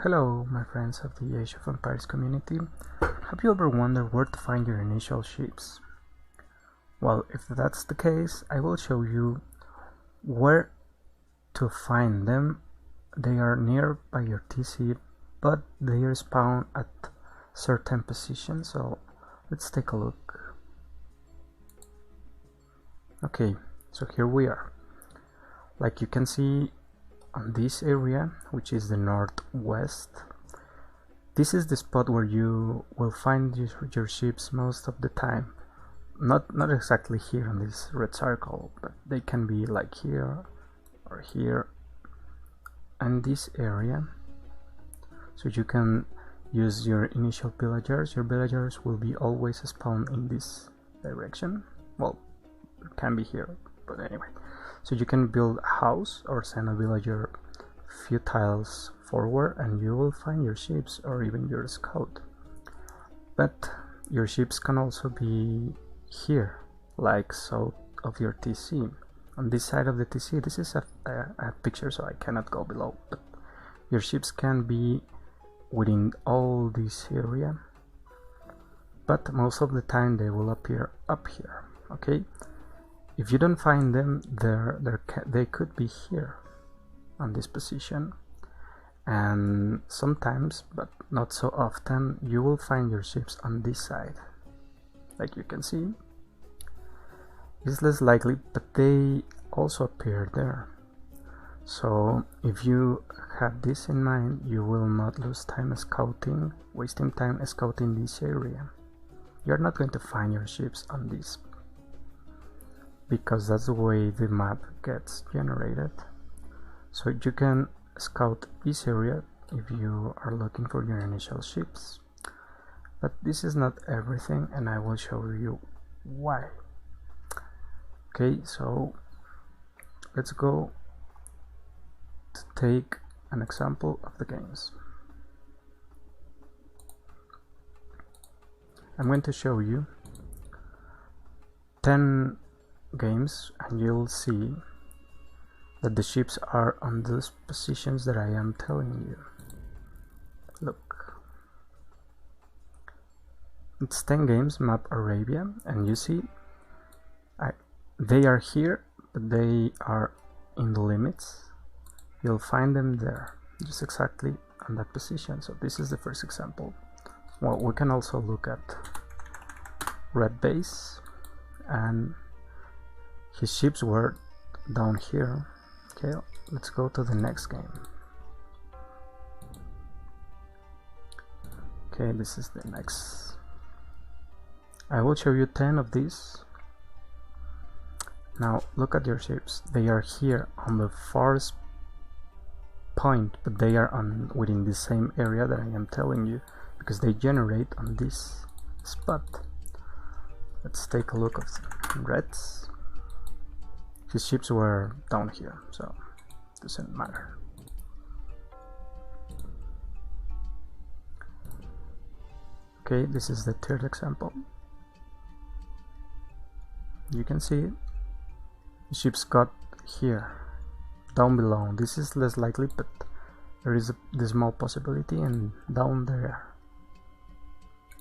Hello, my friends of the Age of Empires community. Have you ever wondered where to find your initial ships? Well, if that's the case, I will show you where to find them. They are nearby your TC, but they are spawned at certain positions, so let's take a look. Okay, so here we are. Like you can see on this area, which is the northwest, this is the spot where you will find your ships most of the time. Not exactly here on this red circle, but they can be like here or here and this area. So you can use your initial villagers. Your villagers will be always spawned in this direction. Well, it can be here, but anyway. So you can build a house or send a villager few tiles forward and you will find your ships or even your scout. But your ships can also be here, like south of your TC. On this side of the TC, this is a picture, so I cannot go below, but your ships can be within all this area, but most of the time they will appear up here. Okay, if you don't find them they could be here on this position, and sometimes, but not so often, you will find your ships on this side. Like you can see, it's less likely, but they also appear there. So if you have this in mind, you will not lose time scouting, wasting time scouting this area. You're not going to find your ships on this, because that's the way the map gets generated. So you can scout this area if you are looking for your initial ships, but this is not everything, and I will show you why. Okay, so let's go to take an example of the games. I'm going to show you 10 games and you'll see that the ships are on those positions that I am telling you. Look, it's 10 games, map Arabia, and you see they are here, but they are in the limits. You'll find them there, just exactly on that position. So this is the first example. Well, we can also look at red base, and his ships were down here. Okay, let's go to the next game. Okay, this is the next. I will show you 10 of these. Now look at your ships. They are here on the farthest point, but they are within the same area that I am telling you, because they generate on this spot. Let's take a look at reds. His ships were down here, so it doesn't matter. Okay, this is the third example. You can see it. The ships got here, down below. This is less likely, but there is the small possibility, and down there.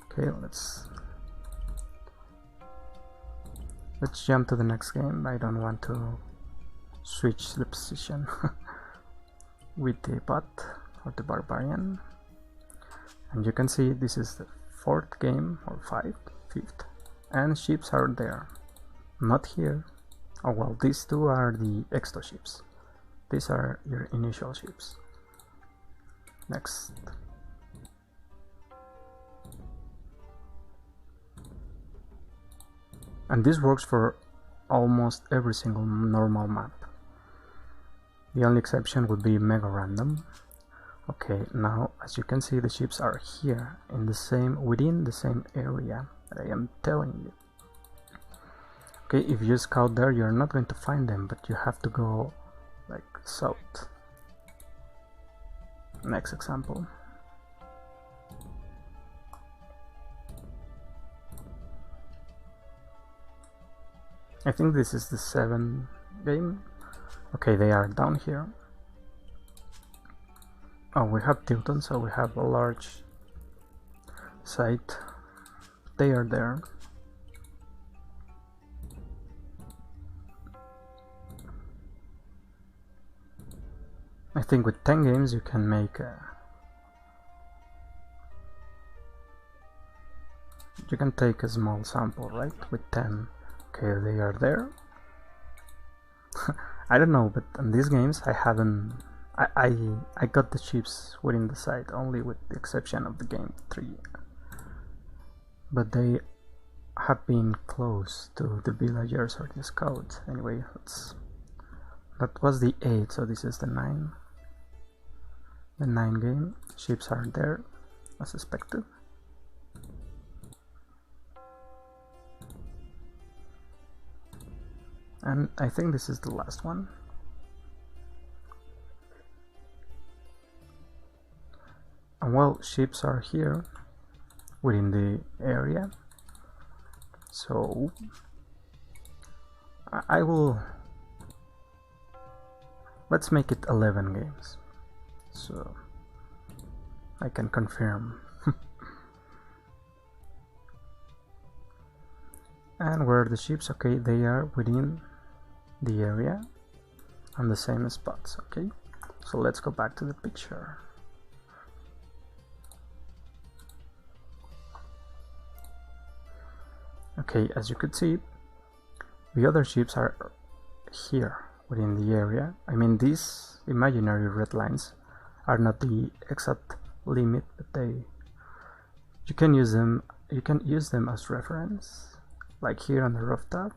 Okay, let's jump to the next game. I don't want to switch the position with the bot or the barbarian. And you can see this is the fourth game, or fifth, and ships are there, not here. Oh well, these two are the extra ships. These are your initial ships. Next. And this works for almost every single normal map. The only exception would be mega random. Okay, now as you can see, the ships are here within the same area that I am telling you. Okay, if you scout there, you're not going to find them, but you have to go like south. Next example. I think this is the 7th game. Okay, they are down here. Oh, we have Tilton, so we have a large site. They are there. I think with 10 games you can make you can take a small sample, right? With 10. Okay, they are there. I don't know, but in these games I haven't I got the chips within the site, only with the exception of the game 3. But they have been close to the villagers or the scouts. Anyway, that was the 8, so this is the 9. The 9 game. Ships are there, as expected. And I think this is the last one. And well, ships are here within the area. So I will, let's make it 11 games, so I can confirm. And where are the ships? Okay, they are within the area on the same spots. Okay, so let's go back to the picture. Okay, as you could see, the other ships are here within the area. I mean, these imaginary red lines are not the exact limit, but you can use them as reference, like here on the rooftop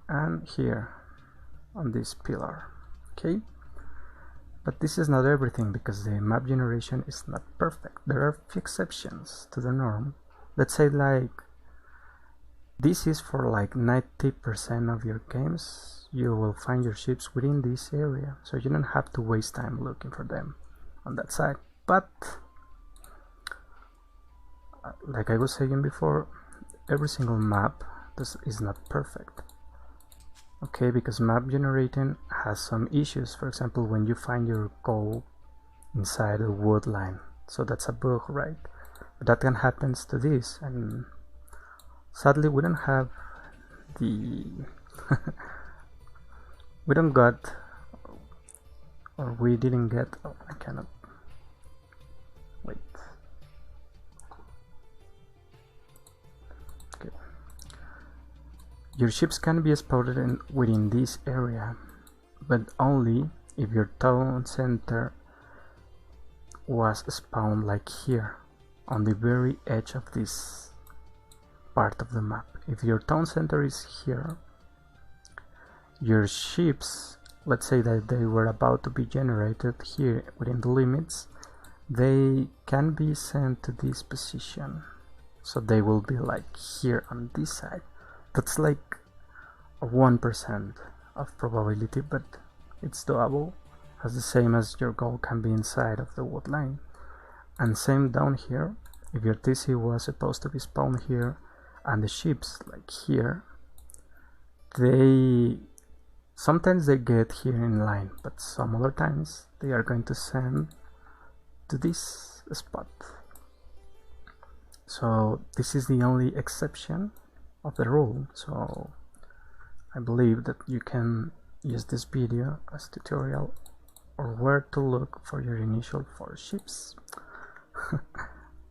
and here on this pillar. Okay, but this is not everything, because the map generation is not perfect. There are few exceptions to the norm. Let's say like this is for like 90% of your games. You will find your ships within this area, so you don't have to waste time looking for them on that side. But like I was saying before, every single map is not perfect. Okay, because map generating has some issues. For example, when you find your goal inside a wood line, so that's a bug, right? But that can happen to this, and sadly we don't have the we don't got, or we didn't get, oh, I cannot wait. Okay, your ships can be spotted within this area, but only if your town center was spawned like here on the very edge of this part of the map. If your town center is here, your ships, let's say that they were about to be generated here within the limits, they can be sent to this position, so they will be like here on this side. That's like 1% of probability, but it's doable, as the same as your goal can be inside of the wood line. And same down here, if your TC was supposed to be spawned here and the ships like here, sometimes they get here in line, but some other times they are going to send to this spot. So this is the only exception of the rule. So I believe that you can use this video as a tutorial or where to look for your initial 4 ships.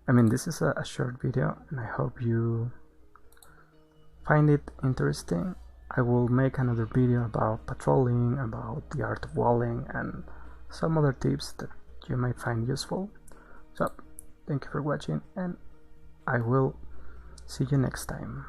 I mean, this is a short video, and I hope you find it interesting. I will make another video about patrolling, about the art of walling, and some other tips that you might find useful. So thank you for watching, and I will see you next time.